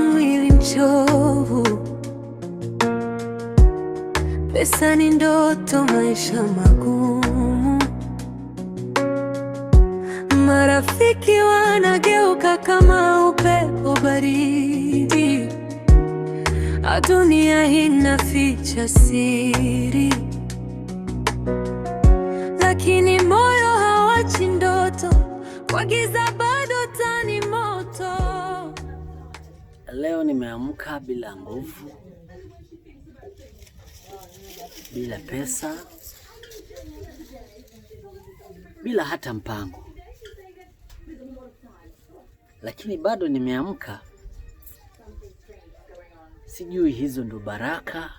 mwili mchovu, pesa ni ndoto, maisha magumu, marafiki wanageuka kama upepo baridi, dunia inaficha siri, lakini moyo hawachi ndoto, kwa giza bado taa ni moto. Leo nimeamka bila nguvu, bila pesa, bila hata mpango, lakini bado nimeamka. Sijui hizo ndo baraka